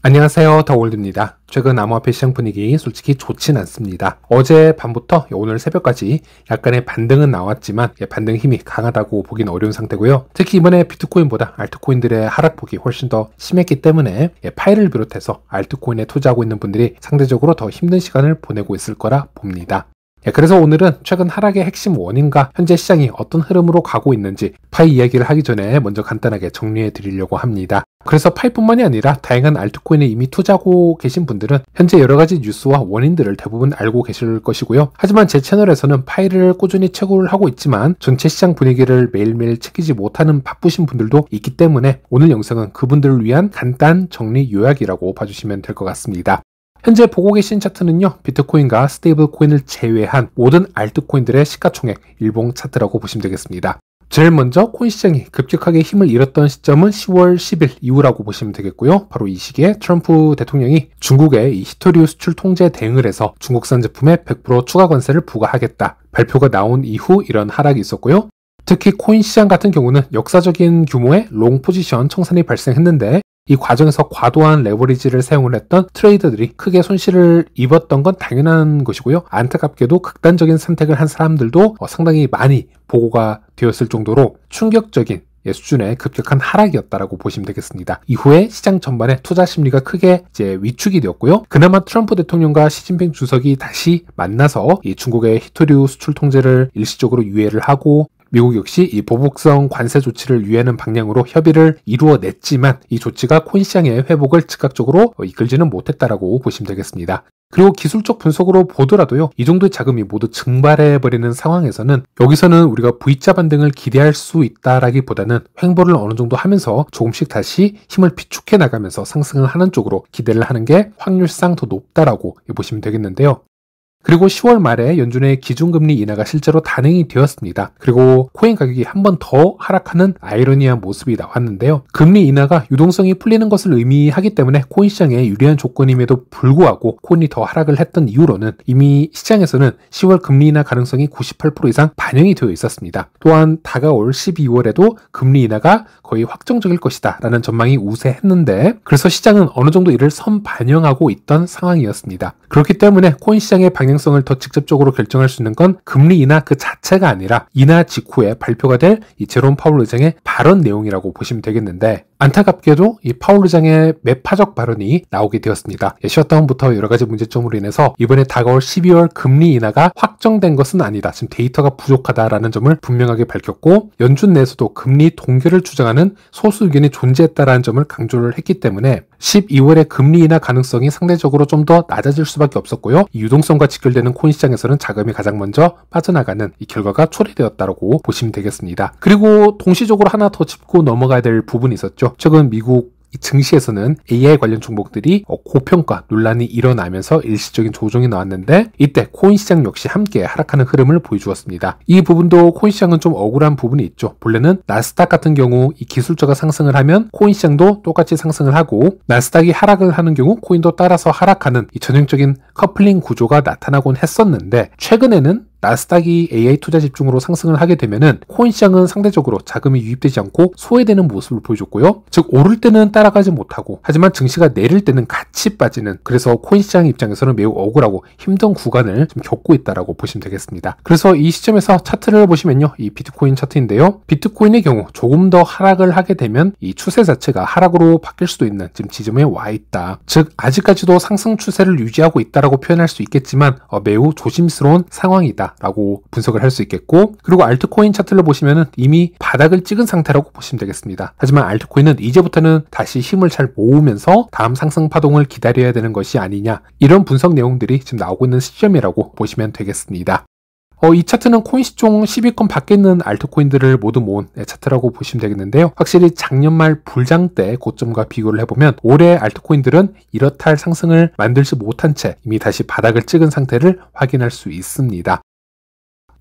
안녕하세요, 더월드입니다. 최근 암호화폐 시장 분위기 솔직히 좋진 않습니다. 어제 밤부터 오늘 새벽까지 약간의 반등은 나왔지만 반등 힘이 강하다고 보긴 어려운 상태고요. 특히 이번에 비트코인보다 알트코인들의 하락폭이 훨씬 더 심했기 때문에 파이를 비롯해서 알트코인에 투자하고 있는 분들이 상대적으로 더 힘든 시간을 보내고 있을 거라 봅니다. 그래서 오늘은 최근 하락의 핵심 원인과 현재 시장이 어떤 흐름으로 가고 있는지 파이 이야기를 하기 전에 먼저 간단하게 정리해 드리려고 합니다. 그래서 파이뿐만이 아니라 다양한 알트코인에 이미 투자하고 계신 분들은 현재 여러가지 뉴스와 원인들을 대부분 알고 계실 것이고요. 하지만 제 채널에서는 파이를 꾸준히 채굴을 하고 있지만 전체 시장 분위기를 매일매일 챙기지 못하는 바쁘신 분들도 있기 때문에 오늘 영상은 그분들을 위한 간단 정리 요약이라고 봐주시면 될 것 같습니다. 현재 보고 계신 차트는요, 비트코인과 스테이블 코인을 제외한 모든 알트코인들의 시가총액 일봉 차트라고 보시면 되겠습니다. 제일 먼저 코인 시장이 급격하게 힘을 잃었던 시점은 10월 10일 이후라고 보시면 되겠고요. 바로 이 시기에 트럼프 대통령이 중국의 이 히토류 수출 통제 대응을 해서 중국산 제품에 100% 추가 관세를 부과하겠다 발표가 나온 이후 이런 하락이 있었고요. 특히 코인 시장 같은 경우는 역사적인 규모의 롱 포지션 청산이 발생했는데 이 과정에서 과도한 레버리지를 사용을 했던 트레이더들이 크게 손실을 입었던 건 당연한 것이고요. 안타깝게도 극단적인 선택을 한 사람들도 상당히 많이 보고가 되었을 정도로 충격적인 수준의 급격한 하락이었다라고 보시면 되겠습니다. 이후에 시장 전반에 투자 심리가 크게 위축이 되었고요. 그나마 트럼프 대통령과 시진핑 주석이 다시 만나서 이 중국의 히토류 수출 통제를 일시적으로 유예를 하고 미국 역시 이 보복성 관세 조치를 유예하는 방향으로 협의를 이루어냈지만 이 조치가 코인 시장의 회복을 즉각적으로 이끌지는 못했다라고 보시면 되겠습니다. 그리고 기술적 분석으로 보더라도요, 이 정도의 자금이 모두 증발해버리는 상황에서는 여기서는 우리가 V자 반등을 기대할 수 있다라기보다는 횡보를 어느 정도 하면서 조금씩 다시 힘을 비축해 나가면서 상승을 하는 쪽으로 기대를 하는 게 확률상 더 높다라고 보시면 되겠는데요. 그리고 10월 말에 연준의 기준금리 인하가 실제로 단행이 되었습니다. 그리고 코인 가격이 한 번 더 하락하는 아이러니한 모습이 나왔는데요. 금리 인하가 유동성이 풀리는 것을 의미하기 때문에 코인 시장에 유리한 조건임에도 불구하고 코인이 더 하락을 했던 이유로는 이미 시장에서는 10월 금리 인하 가능성이 98% 이상 반영이 되어 있었습니다. 또한 다가올 12월에도 금리 인하가 거의 확정적일 것이다 라는 전망이 우세했는데 그래서 시장은 어느 정도 이를 선반영하고 있던 상황이었습니다. 그렇기 때문에 코인 시장의 방향성을 더 직접적으로 결정할 수 있는 건 금리 인하 그 자체가 아니라 인하 직후에 발표가 될 이 제롬 파월 의장의 발언 내용이라고 보시면 되겠는데 안타깝게도 이 파월 의장의 매파적 발언이 나오게 되었습니다. 셧다운부터 여러 가지 문제점으로 인해서 이번에 다가올 12월 금리 인하가 확정된 것은 아니다. 지금 데이터가 부족하다라는 점을 분명하게 밝혔고 연준 내에서도 금리 동결을 주장하는 소수 의견이 존재했다라는 점을 강조를 했기 때문에 12월의 금리 인하 가능성이 상대적으로 좀 더 낮아질 수밖에 없었고요. 이 유동성과 직결되는 코인 시장에서는 자금이 가장 먼저 빠져나가는 이 결과가 초래되었다고 보시면 되겠습니다. 그리고 동시적으로 하나 더 짚고 넘어가야 될 부분이 있었죠. 최근 미국 증시에서는 AI 관련 종목들이 고평가 논란이 일어나면서 일시적인 조정이 나왔는데 이때 코인 시장 역시 함께 하락하는 흐름을 보여주었습니다. 이 부분도 코인 시장은 좀 억울한 부분이 있죠. 본래는 나스닥 같은 경우 이 기술자가 상승을 하면 코인 시장도 똑같이 상승을 하고 나스닥이 하락을 하는 경우 코인도 따라서 하락하는 이 전형적인 커플링 구조가 나타나곤 했었는데 최근에는 나스닥이 AI 투자 집중으로 상승을 하게 되면은 코인 시장은 상대적으로 자금이 유입되지 않고 소외되는 모습을 보여줬고요. 즉 오를 때는 따라가지 못하고 하지만 증시가 내릴 때는 같이 빠지는 그래서 코인 시장 입장에서는 매우 억울하고 힘든 구간을 좀 겪고 있다라고 보시면 되겠습니다. 그래서 이 시점에서 차트를 보시면요. 이 비트코인 차트인데요. 비트코인의 경우 조금 더 하락을 하게 되면 이 추세 자체가 하락으로 바뀔 수도 있는 지금 지점에 와 있다. 즉 아직까지도 상승 추세를 유지하고 있다라고 표현할 수 있겠지만 매우 조심스러운 상황이다. 라고 분석을 할 수 있겠고 그리고 알트코인 차트를 보시면은 이미 바닥을 찍은 상태라고 보시면 되겠습니다. 하지만 알트코인은 이제부터는 다시 힘을 잘 모으면서 다음 상승 파동을 기다려야 되는 것이 아니냐 이런 분석 내용들이 지금 나오고 있는 시점이라고 보시면 되겠습니다. 이 차트는 코인 시총 10위권 밖에 있는 알트코인들을 모두 모은 차트라고 보시면 되겠는데요. 확실히 작년 말 불장 때 고점과 비교를 해보면 올해 알트코인들은 이렇다 할 상승을 만들지 못한 채 이미 다시 바닥을 찍은 상태를 확인할 수 있습니다.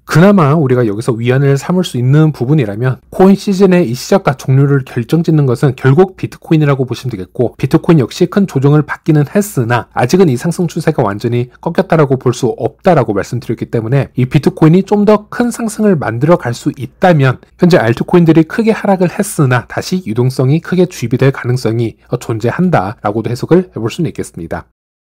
그나마 우리가 여기서 위안을 삼을 수 있는 부분이라면 코인 시즌의 이 시작과 종료를 결정짓는 것은 결국 비트코인이라고 보시면 되겠고, 비트코인 역시 큰 조정을 받기는 했으나 아직은 이 상승 추세가 완전히 꺾였다라고 볼 수 없다라고 말씀드렸기 때문에 이 비트코인이 좀 더 큰 상승을 만들어 갈 수 있다면 현재 알트코인들이 크게 하락을 했으나 다시 유동성이 크게 주입이 될 가능성이 존재한다라고도 해석을 해볼 수는 있겠습니다.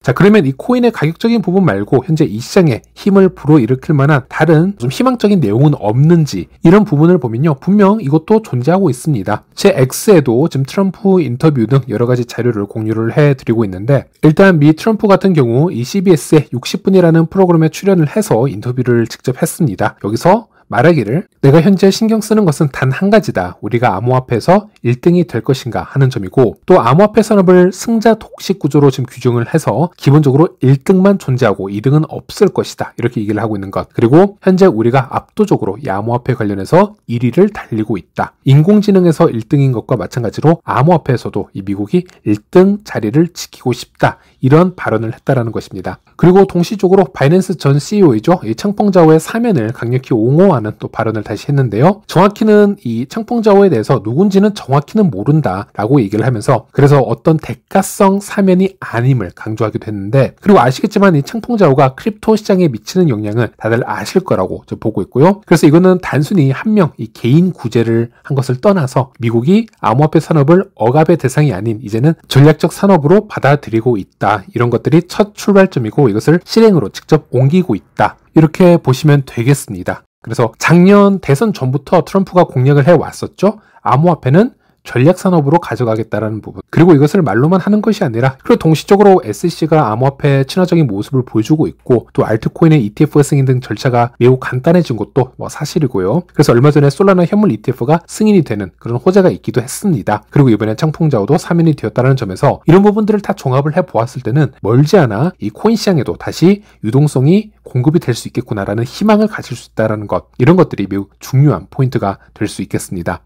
자, 그러면 이 코인의 가격적인 부분 말고 현재 이 시장에 힘을 불어일으킬 만한 다른 좀 희망적인 내용은 없는지, 이런 부분을 보면요, 분명 이것도 존재하고 있습니다. 제 X에도 지금 트럼프 인터뷰 등 여러 가지 자료를 공유를 해드리고 있는데, 일단 미 트럼프 같은 경우 이 CBS의 60분이라는 프로그램에 출연을 해서 인터뷰를 직접 했습니다. 여기서 말하기를, 내가 현재 신경 쓰는 것은 단 한 가지다. 우리가 암호화폐에서 1등이 될 것인가 하는 점이고, 또 암호화폐 산업을 승자 독식 구조로 지금 규정을 해서 기본적으로 1등만 존재하고 2등은 없을 것이다. 이렇게 얘기를 하고 있는 것. 그리고 현재 우리가 압도적으로 이 암호화폐 관련해서 1위를 달리고 있다. 인공지능에서 1등인 것과 마찬가지로 암호화폐에서도 이 미국이 1등 자리를 지키고 싶다. 이런 발언을 했다라는 것입니다. 그리고 동시적으로 바이낸스 전 CEO이죠. 이 청펑자오의 사면을 강력히 옹호하는 또 발언을 다시 했는데요. 정확히는 이 청펑자오에 대해서 누군지는 정확히는 모른다라고 얘기를 하면서, 그래서 어떤 대가성 사면이 아님을 강조하기도 했는데, 그리고 아시겠지만 이 청펑자오가 크립토 시장에 미치는 영향을 다들 아실 거라고 보고 있고요. 그래서 이거는 단순히 한 명 이 개인 구제를 한 것을 떠나서 미국이 암호화폐 산업을 억압의 대상이 아닌 이제는 전략적 산업으로 받아들이고 있다. 이런 것들이 첫 출발점이고 이것을 실행으로 직접 옮기고 있다. 이렇게 보시면 되겠습니다. 그래서 작년 대선 전부터 트럼프가 공약을 해왔었죠. 암호화폐는 전략산업으로 가져가겠다라는 부분. 그리고 이것을 말로만 하는 것이 아니라, 그리고 동시적으로 SEC가 암호화폐 친화적인 모습을 보여주고 있고, 또 알트코인의 ETF 승인 등 절차가 매우 간단해진 것도 사실이고요. 그래서 얼마 전에 솔라나 현물 ETF가 승인이 되는 그런 호재가 있기도 했습니다. 그리고 이번에 청풍자오도 사면이 되었다는 점에서 이런 부분들을 다 종합을 해보았을 때는 멀지 않아 이 코인 시장에도 다시 유동성이 공급이 될 수 있겠구나라는 희망을 가질 수 있다는 것, 이런 것들이 매우 중요한 포인트가 될 수 있겠습니다.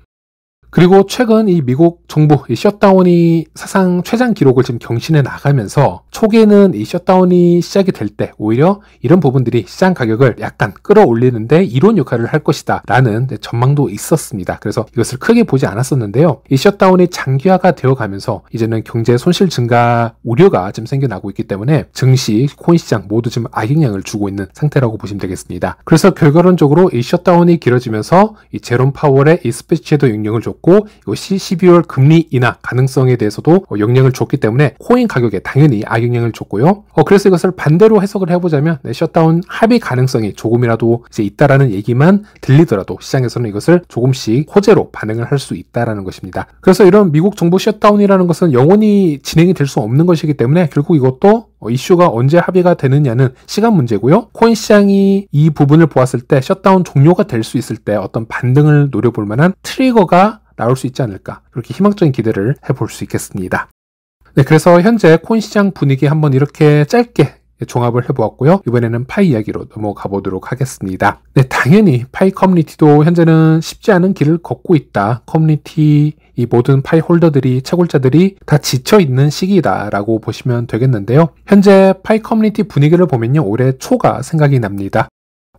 그리고 최근 이 미국 정부 이 셧다운이 사상 최장 기록을 지금 경신해 나가면서, 초기에는 이 셧다운이 시작이 될 때 오히려 이런 부분들이 시장 가격을 약간 끌어올리는데 이론 역할을 할 것이다 라는 전망도 있었습니다. 그래서 이것을 크게 보지 않았었는데요. 이 셧다운이 장기화가 되어 가면서 이제는 경제 손실 증가 우려가 지금 생겨나고 있기 때문에 증시, 코인 시장 모두 지금 악영향을 주고 있는 상태라고 보시면 되겠습니다. 그래서 결과론적으로 이 셧다운이 길어지면서 이 제롬 파월의 이 스피치에도 영향을 줬고, 이것이 12월 금리 인하 가능성에 대해서도 영향을 줬기 때문에 코인 가격에 당연히 악영향을 줬고요. 그래서 이것을 반대로 해석을 해보자면, 셧다운 합의 가능성이 조금이라도 이제 있다라는 얘기만 들리더라도 시장에서는 이것을 조금씩 호재로 반응을 할 수 있다라는 것입니다. 그래서 이런 미국 정부 셧다운이라는 것은 영원히 진행이 될 수 없는 것이기 때문에 결국 이것도 이슈가 언제 합의가 되느냐는 시간 문제고요. 코인 시장이 이 부분을 보았을 때 셧다운 종료가 될 수 있을 때 어떤 반등을 노려볼 만한 트리거가 나올 수 있지 않을까, 그렇게 희망적인 기대를 해볼 수 있겠습니다. 네, 그래서 현재 코인 시장 분위기 한번 이렇게 짧게 종합을 해보았고요. 이번에는 파이 이야기로 넘어가 보도록 하겠습니다. 네, 당연히 파이 커뮤니티도 현재는 쉽지 않은 길을 걷고 있다. 커뮤니티 이 모든 파이 홀더들이, 채굴자들이 다 지쳐있는 시기다라고 보시면 되겠는데요. 현재 파이 커뮤니티 분위기를 보면요, 올해 초가 생각이 납니다.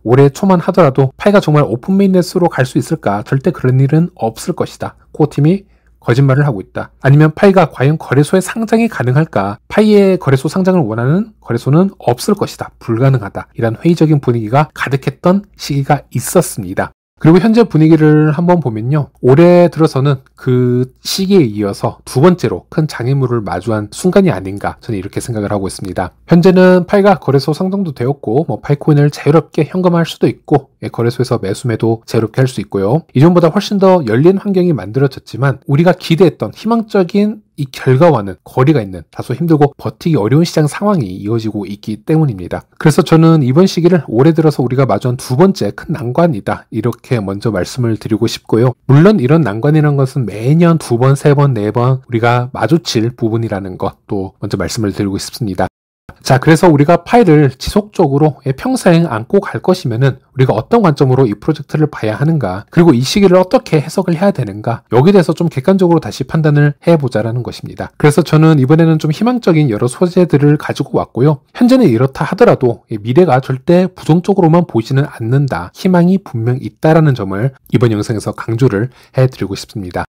올해 초만 하더라도 파이가 정말 오픈 메인넷으로 갈 수 있을까? 절대 그런 일은 없을 것이다. 코어팀이 거짓말을 하고 있다. 아니면 파이가 과연 거래소에 상장이 가능할까? 파이의 거래소 상장을 원하는 거래소는 없을 것이다. 불가능하다. 이런 회의적인 분위기가 가득했던 시기가 있었습니다. 그리고 현재 분위기를 한번 보면요, 올해 들어서는 그 시기에 이어서 두 번째로 큰 장애물을 마주한 순간이 아닌가, 저는 이렇게 생각을 하고 있습니다. 현재는 파이가 거래소 상장도 되었고, 파이코인을 자유롭게 현금화할 수도 있고, 거래소에서 매수매도 자유롭게 할 수 있고요. 이전보다 훨씬 더 열린 환경이 만들어졌지만, 우리가 기대했던 희망적인 이 결과와는 거리가 있는, 다소 힘들고 버티기 어려운 시장 상황이 이어지고 있기 때문입니다. 그래서 저는 이번 시기를 올해 들어서 우리가 마주한 두 번째 큰 난관이다, 이렇게 먼저 말씀을 드리고 싶고요. 물론 이런 난관이라는 것은 매년 두 번, 세 번, 네 번 우리가 마주칠 부분이라는 것도 먼저 말씀을 드리고 싶습니다. 자, 그래서 우리가 파이를 지속적으로 평생 안고 갈 것이면은 우리가 어떤 관점으로 이 프로젝트를 봐야 하는가, 그리고 이 시기를 어떻게 해석을 해야 되는가, 여기에 대해서 좀 객관적으로 다시 판단을 해보자라는 것입니다. 그래서 저는 이번에는 좀 희망적인 여러 소재들을 가지고 왔고요. 현재는 이렇다 하더라도 미래가 절대 부정적으로만 보이지는 않는다, 희망이 분명 있다라는 점을 이번 영상에서 강조를 해드리고 싶습니다.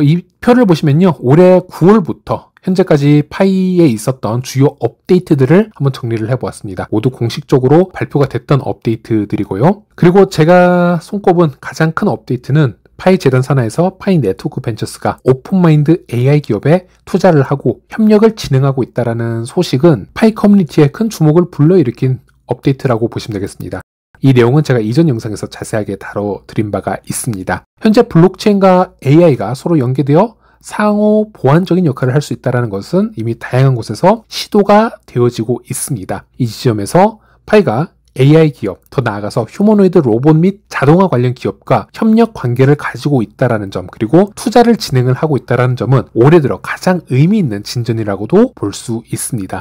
이 표를 보시면요, 올해 9월부터 현재까지 파이에 있었던 주요 업데이트들을 한번 정리를 해보았습니다. 모두 공식적으로 발표가 됐던 업데이트들이고요. 그리고 제가 손꼽은 가장 큰 업데이트는 파이 재단 산하에서 파이 네트워크 벤처스가 오픈마인드 AI 기업에 투자를 하고 협력을 진행하고 있다는 소식은 파이 커뮤니티에 큰 주목을 불러일으킨 업데이트라고 보시면 되겠습니다. 이 내용은 제가 이전 영상에서 자세하게 다뤄드린 바가 있습니다. 현재 블록체인과 AI가 서로 연계되어 상호 보완적인 역할을 할 수 있다는 것은 이미 다양한 곳에서 시도가 되어지고 있습니다. 이 지점에서 파이가 AI 기업, 더 나아가서 휴머노이드 로봇 및 자동화 관련 기업과 협력 관계를 가지고 있다는 점, 그리고 투자를 진행을 하고 있다는 점은 올해 들어 가장 의미 있는 진전이라고도 볼 수 있습니다.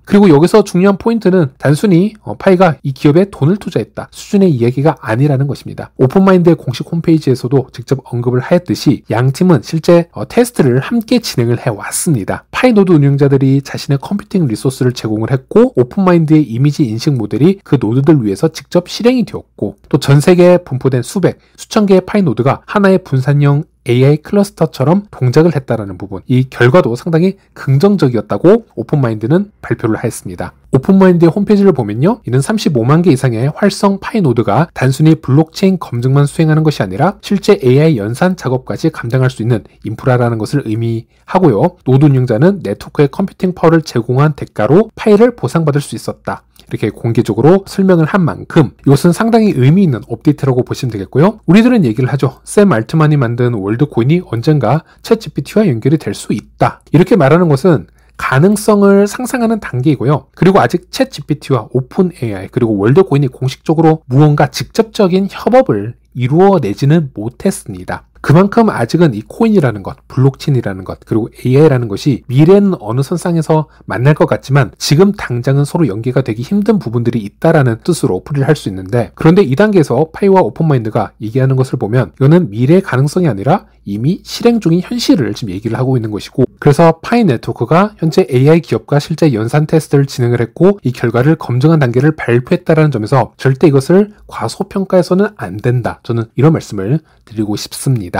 그리고 여기서 중요한 포인트는 단순히 파이가 이 기업에 돈을 투자했다 수준의 이야기가 아니라는 것입니다. 오픈마인드의 공식 홈페이지에서도 직접 언급을 하였듯이 양 팀은 실제 테스트를 함께 진행을 해왔습니다. 파이 노드 운영자들이 자신의 컴퓨팅 리소스를 제공을 했고, 오픈마인드의 이미지 인식 모델이 그 노드들 위해서 직접 실행이 되었고, 또 전 세계에 분포된 수백, 수천 개의 파이 노드가 하나의 분산형 AI 클러스터처럼 동작을 했다라는 부분, 이 결과도 상당히 긍정적이었다고 오픈마인드는 발표를 하였습니다. 오픈마인드의 홈페이지를 보면요, 이는 35만 개 이상의 활성 파이 노드가 단순히 블록체인 검증만 수행하는 것이 아니라 실제 AI 연산 작업까지 감당할 수 있는 인프라라는 것을 의미하고요. 노드 운영자는 네트워크의 컴퓨팅 파워를 제공한 대가로 파이를 보상받을 수 있었다, 이렇게 공개적으로 설명을 한 만큼 이것은 상당히 의미 있는 업데이트라고 보시면 되겠고요. 우리들은 얘기를 하죠. 샘 알트만이 만든 월드코인이 언젠가 챗GPT와 연결이 될 수 있다, 이렇게 말하는 것은 가능성을 상상하는 단계이고요. 그리고 아직 챗GPT와 오픈 AI 그리고 월드코인이 공식적으로 무언가 직접적인 협업을 이루어내지는 못했습니다. 그만큼 아직은 이 코인이라는 것, 블록체인이라는 것, 그리고 AI라는 것이 미래는 어느 선상에서 만날 것 같지만 지금 당장은 서로 연계가 되기 힘든 부분들이 있다라는 뜻으로 풀이를 할 수 있는데, 그런데 이 단계에서 파이와 오픈마인드가 얘기하는 것을 보면 이거는 미래의 가능성이 아니라 이미 실행 중인 현실을 지금 얘기를 하고 있는 것이고, 그래서 파이 네트워크가 현재 AI 기업과 실제 연산 테스트를 진행을 했고 이 결과를 검증한 단계를 발표했다는 점에서 절대 이것을 과소평가해서는 안 된다, 저는 이런 말씀을 드리고 싶습니다.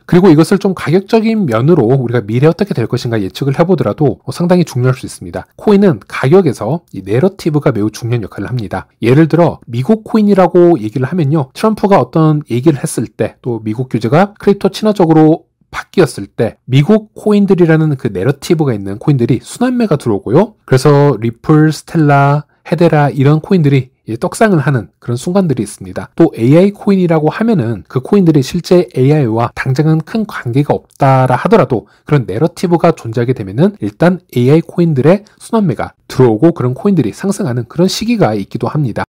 그리고 이것을 좀 가격적인 면으로 우리가 미래에 어떻게 될 것인가 예측을 해보더라도 상당히 중요할 수 있습니다. 코인은 가격에서 이 내러티브가 매우 중요한 역할을 합니다. 예를 들어 미국 코인이라고 얘기를 하면요, 트럼프가 어떤 얘기를 했을 때, 또 미국 규제가 크립토 친화적으로 바뀌었을 때 미국 코인들이라는 그 내러티브가 있는 코인들이 순환매가 들어오고요. 그래서 리플, 스텔라, 헤데라 이런 코인들이 떡상을 하는 그런 순간들이 있습니다. 또 AI 코인이라고 하면은 그 코인들이 실제 AI와 당장은 큰 관계가 없다라 하더라도 그런 내러티브가 존재하게 되면은 일단 AI 코인들의 순환매가 들어오고 그런 코인들이 상승하는 그런 시기가 있기도 합니다.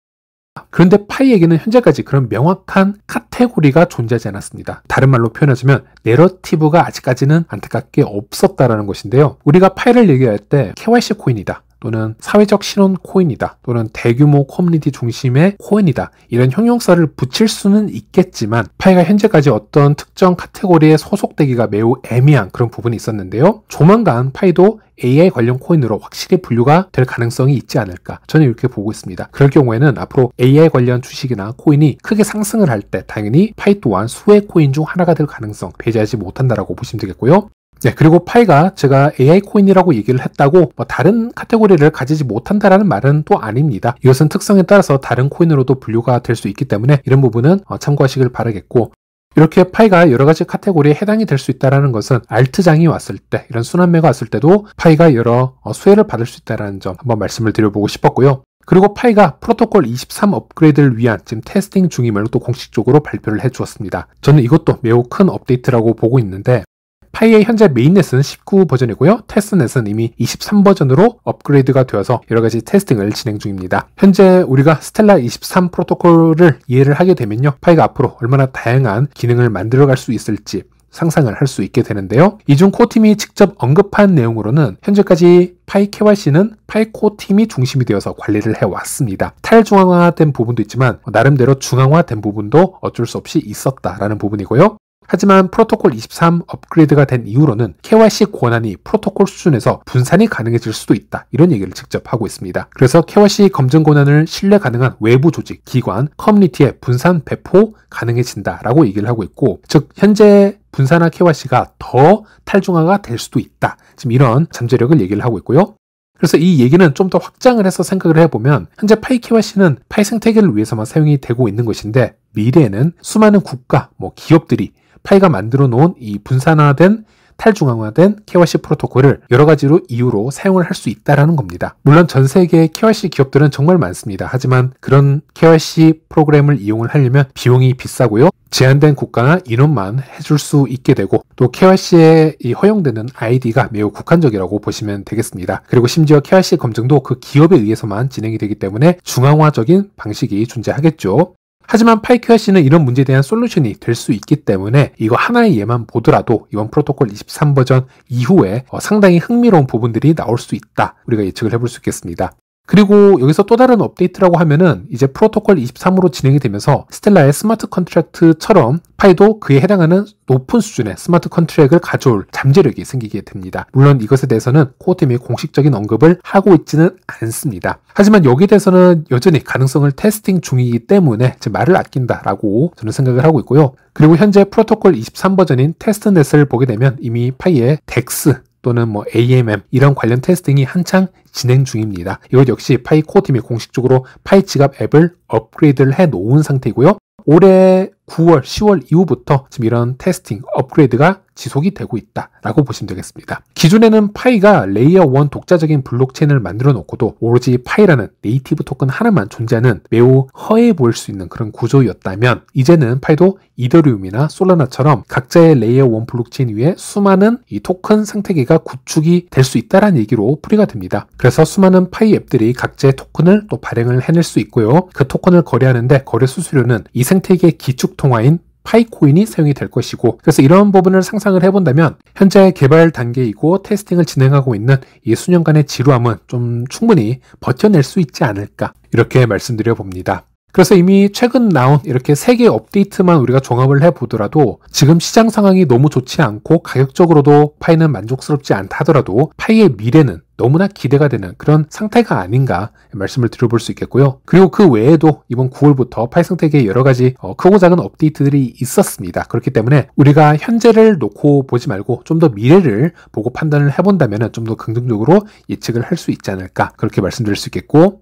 그런데 파이에게는 현재까지 그런 명확한 카테고리가 존재하지 않았습니다. 다른 말로 표현하자면 내러티브가 아직까지는 안타깝게 없었다라는 것인데요. 우리가 파이를 얘기할 때 KYC 코인이다, 또는 사회적 신원 코인이다, 또는 대규모 커뮤니티 중심의 코인이다, 이런 형용사를 붙일 수는 있겠지만 파이가 현재까지 어떤 특정 카테고리에 소속되기가 매우 애매한 그런 부분이 있었는데요. 조만간 파이도 AI 관련 코인으로 확실히 분류가 될 가능성이 있지 않을까, 저는 이렇게 보고 있습니다. 그럴 경우에는 앞으로 AI 관련 주식이나 코인이 크게 상승을 할 때 당연히 파이 또한 수혜 코인 중 하나가 될 가능성 배제하지 못한다라고 보시면 되겠고요. 네, 그리고 파이가 제가 AI 코인이라고 얘기를 했다고 다른 카테고리를 가지지 못한다라는 말은 또 아닙니다. 이것은 특성에 따라서 다른 코인으로도 분류가 될 수 있기 때문에 이런 부분은 참고하시길 바라겠고, 이렇게 파이가 여러 가지 카테고리에 해당이 될 수 있다는 것은 알트장이 왔을 때, 이런 순환매가 왔을 때도 파이가 여러 수혜를 받을 수 있다는 점 한번 말씀을 드려보고 싶었고요. 그리고 파이가 프로토콜 23 업그레이드를 위한 지금 테스팅 중임을 또 공식적으로 발표를 해주었습니다. 저는 이것도 매우 큰 업데이트라고 보고 있는데, 파이의 현재 메인넷은 19 버전이고요. 테스트넷은 이미 23 버전으로 업그레이드가 되어서 여러가지 테스팅을 진행 중입니다. 현재 우리가 스텔라 23 프로토콜을 이해를 하게 되면요, 파이가 앞으로 얼마나 다양한 기능을 만들어갈 수 있을지, 상상을 할 수 있게 되는데요. 이 중 코어팀이 직접 언급한 내용으로는 현재까지 파이 KYC는 파이 코어팀이 중심이 되어서 관리를 해왔습니다. 탈중앙화된 부분도 있지만 나름대로 중앙화된 부분도 어쩔 수 없이 있었다라는 부분이고요. 하지만 프로토콜 23 업그레이드가 된 이후로는 KYC 권한이 프로토콜 수준에서 분산이 가능해질 수도 있다. 이런 얘기를 직접 하고 있습니다. 그래서 KYC 검증 권한을 신뢰 가능한 외부 조직, 기관, 커뮤니티에 분산 배포 가능해진다라고 얘기를 하고 있고, 즉 현재 분산화 KYC가 더 탈중화가 될 수도 있다. 지금 이런 잠재력을 얘기를 하고 있고요. 그래서 이 얘기는 좀 더 확장을 해서 생각을 해보면 현재 파이 KYC는 파이 생태계를 위해서만 사용이 되고 있는 것인데 미래에는 수많은 국가, 기업들이 파이가 만들어 놓은 이 분산화된 탈중앙화된 KYC 프로토콜을 여러 가지로 이유로 사용을 할 수 있다는 겁니다. 물론 전 세계의 KYC 기업들은 정말 많습니다. 하지만 그런 KYC 프로그램을 이용을 하려면 비용이 비싸고요. 제한된 국가나 인원만 해줄 수 있게 되고 또 KYC에 허용되는 아이디가 매우 국한적이라고 보시면 되겠습니다. 그리고 심지어 KYC 검증도 그 기업에 의해서만 진행이 되기 때문에 중앙화적인 방식이 존재하겠죠. 하지만 파이 KYC는 이런 문제에 대한 솔루션이 될 수 있기 때문에 이거 하나의 예만 보더라도 이번 프로토콜 23 버전 이후에 상당히 흥미로운 부분들이 나올 수 있다. 우리가 예측을 해볼 수 있겠습니다. 그리고 여기서 또 다른 업데이트라고 하면은 이제 프로토콜 23으로 진행이 되면서 스텔라의 스마트 컨트랙트처럼 파이도 그에 해당하는 높은 수준의 스마트 컨트랙을 가져올 잠재력이 생기게 됩니다. 물론 이것에 대해서는 코어팀이 공식적인 언급을 하고 있지는 않습니다. 하지만 여기에 대해서는 여전히 가능성을 테스팅 중이기 때문에 제 말을 아낀다라고 저는 생각을 하고 있고요. 그리고 현재 프로토콜 23 버전인 테스트넷을 보게 되면 이미 파이의 덱스 또는 AMM 이런 관련 테스팅이 한창 진행 중입니다. 이것 역시 파이 코어팀이 공식적으로 파이 지갑 앱을 업그레이드를 해 놓은 상태이고요. 올해 9월, 10월 이후부터 지금 이런 테스팅, 업그레이드가 지속이 되고 있다라고 보시면 되겠습니다. 기존에는 파이가 레이어 1 독자적인 블록체인을 만들어 놓고도 오로지 파이라는 네이티브 토큰 하나만 존재하는 매우 허해 보일 수 있는 그런 구조였다면 이제는 파이도 이더리움이나 솔라나처럼 각자의 레이어 1 블록체인 위에 수많은 이 토큰 생태계가 구축이 될 수 있다는 얘기로 풀이가 됩니다. 그래서 수많은 파이 앱들이 각자의 토큰을 또 발행을 해낼 수 있고요. 그 토큰을 거래하는데 거래 수수료는 이 생태계의 기축 통화인 파이코인이 사용이 될 것이고, 그래서 이런 부분을 상상을 해본다면 현재 개발 단계이고 테스팅을 진행하고 있는 이 수년간의 지루함은 좀 충분히 버텨낼 수 있지 않을까 이렇게 말씀드려 봅니다. 그래서 이미 최근 나온 이렇게 3개 업데이트만 우리가 종합을 해보더라도 지금 시장 상황이 너무 좋지 않고 가격적으로도 파이는 만족스럽지 않다 하더라도 파이의 미래는 너무나 기대가 되는 그런 상태가 아닌가 말씀을 드려볼 수 있겠고요. 그리고 그 외에도 이번 9월부터 파이 생태계에 여러 가지 크고 작은 업데이트들이 있었습니다. 그렇기 때문에 우리가 현재를 놓고 보지 말고 좀 더 미래를 보고 판단을 해본다면 좀 더 긍정적으로 예측을 할 수 있지 않을까 그렇게 말씀드릴 수 있겠고,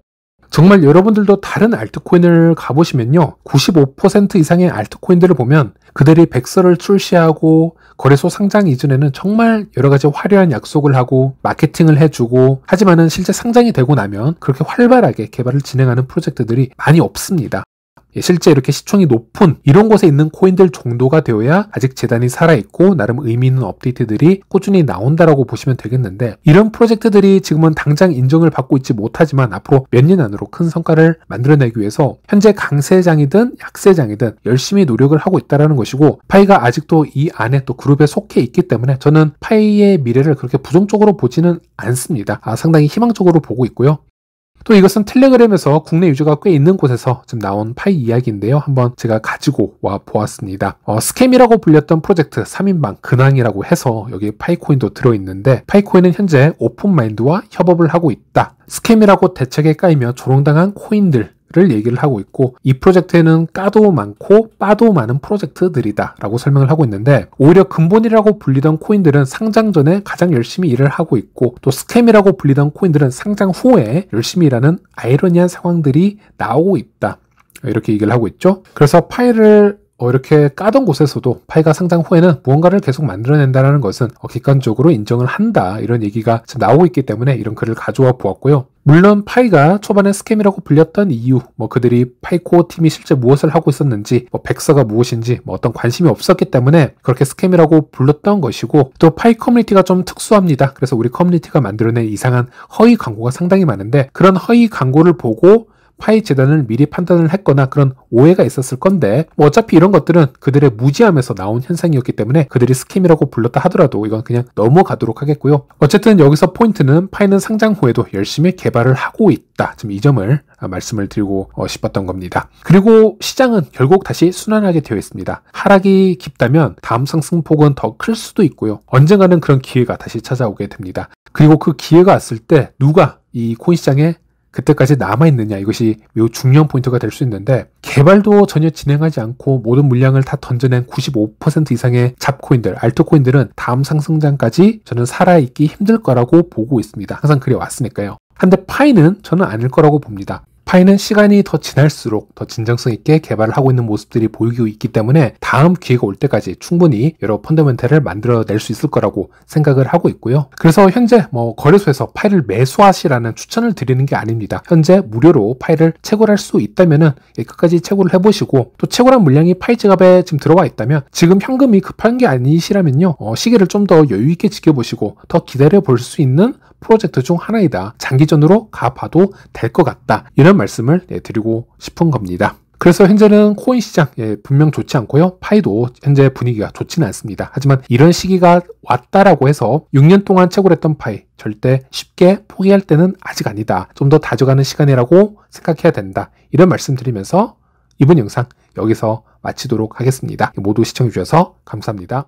정말 여러분들도 다른 알트코인을 가보시면요, 95% 이상의 알트코인들을 보면 그들이 백서를 출시하고 거래소 상장 이전에는 정말 여러 가지 화려한 약속을 하고 마케팅을 해주고, 하지만은 실제 상장이 되고 나면 그렇게 활발하게 개발을 진행하는 프로젝트들이 많이 없습니다. 실제 이렇게 시총이 높은 이런 곳에 있는 코인들 정도가 되어야 아직 재단이 살아있고 나름 의미 있는 업데이트들이 꾸준히 나온다라고 보시면 되겠는데, 이런 프로젝트들이 지금은 당장 인정을 받고 있지 못하지만 앞으로 몇 년 안으로 큰 성과를 만들어내기 위해서 현재 강세장이든 약세장이든 열심히 노력을 하고 있다는 것이고, 파이가 아직도 이 안에 또 그룹에 속해 있기 때문에 저는 파이의 미래를 그렇게 부정적으로 보지는 않습니다. 상당히 희망적으로 보고 있고요. 또 이것은 텔레그램에서 국내 유저가 꽤 있는 곳에서 지금 나온 파이 이야기인데요. 한번 제가 가지고 와 보았습니다. 스캠이라고 불렸던 프로젝트 3인방 근황이라고 해서 여기 파이코인도 들어있는데, 파이코인은 현재 오픈마인드와 협업을 하고 있다. 스캠이라고 대책에 까이며 조롱당한 코인들 를 얘기를 하고 있고, 이 프로젝트에는 까도 많고 빠도 많은 프로젝트들이다 라고 설명을 하고 있는데, 오히려 근본이라고 불리던 코인들은 상장 전에 가장 열심히 일을 하고 있고, 또 스캠이라고 불리던 코인들은 상장 후에 열심히 일하는 아이러니한 상황들이 나오고 있다, 이렇게 얘기를 하고 있죠. 그래서 파이를 이렇게 까던 곳에서도 파이가 상장 후에는 무언가를 계속 만들어낸다는 것은 객관적으로 인정을 한다, 이런 얘기가 지금 나오고 있기 때문에 이런 글을 가져와 보았고요. 물론 파이가 초반에 스캠이라고 불렸던 이유, 그들이 파이코어 팀이 실제 무엇을 하고 있었는지, 백서가 무엇인지 어떤 관심이 없었기 때문에 그렇게 스캠이라고 불렀던 것이고, 또 파이 커뮤니티가 좀 특수합니다. 그래서 우리 커뮤니티가 만들어낸 이상한 허위 광고가 상당히 많은데, 그런 허위 광고를 보고 파이 재단을 미리 판단을 했거나 그런 오해가 있었을 건데 뭐 어차피 이런 것들은 그들의 무지함에서 나온 현상이었기 때문에 그들이 스캠이라고 불렀다 하더라도 이건 그냥 넘어가도록 하겠고요. 어쨌든 여기서 포인트는 파이는 상장 후에도 열심히 개발을 하고 있다. 지금 이 점을 말씀을 드리고 싶었던 겁니다. 그리고 시장은 결국 다시 순환하게 되어 있습니다. 하락이 깊다면 다음 상승폭은 더 클 수도 있고요. 언젠가는 그런 기회가 다시 찾아오게 됩니다. 그리고 그 기회가 왔을 때 누가 이 코인 시장에 그때까지 남아있느냐, 이것이 매우 중요한 포인트가 될 수 있는데, 개발도 전혀 진행하지 않고 모든 물량을 다 던져낸 95% 이상의 잡코인들, 알트코인들은 다음 상승장까지 저는 살아있기 힘들 거라고 보고 있습니다. 항상 그래 왔으니까요. 한데 파이는 저는 아닐 거라고 봅니다. 파이는 시간이 더 지날수록 더 진정성 있게 개발을 하고 있는 모습들이 보이고 있기 때문에 다음 기회가 올 때까지 충분히 여러 펀더멘탈을 만들어낼 수 있을 거라고 생각을 하고 있고요. 그래서 현재 거래소에서 파이를 매수하시라는 추천을 드리는 게 아닙니다. 현재 무료로 파이를 채굴할 수 있다면은 끝까지 채굴을 해보시고, 또 채굴한 물량이 파이 지갑에 지금 들어와 있다면 지금 현금이 급한 게 아니시라면요, 시기를 좀 더 여유 있게 지켜보시고 더 기다려 볼 수 있는 프로젝트 중 하나이다. 장기전으로 가봐도 될 것 같다. 이런 말씀을 드리고 싶은 겁니다. 그래서 현재는 코인 시장 분명 좋지 않고요. 파이도 현재 분위기가 좋지는 않습니다. 하지만 이런 시기가 왔다라고 해서 6년 동안 채굴했던 파이 절대 쉽게 포기할 때는 아직 아니다. 좀 더 다져가는 시간이라고 생각해야 된다. 이런 말씀드리면서 이번 영상 여기서 마치도록 하겠습니다. 모두 시청해주셔서 감사합니다.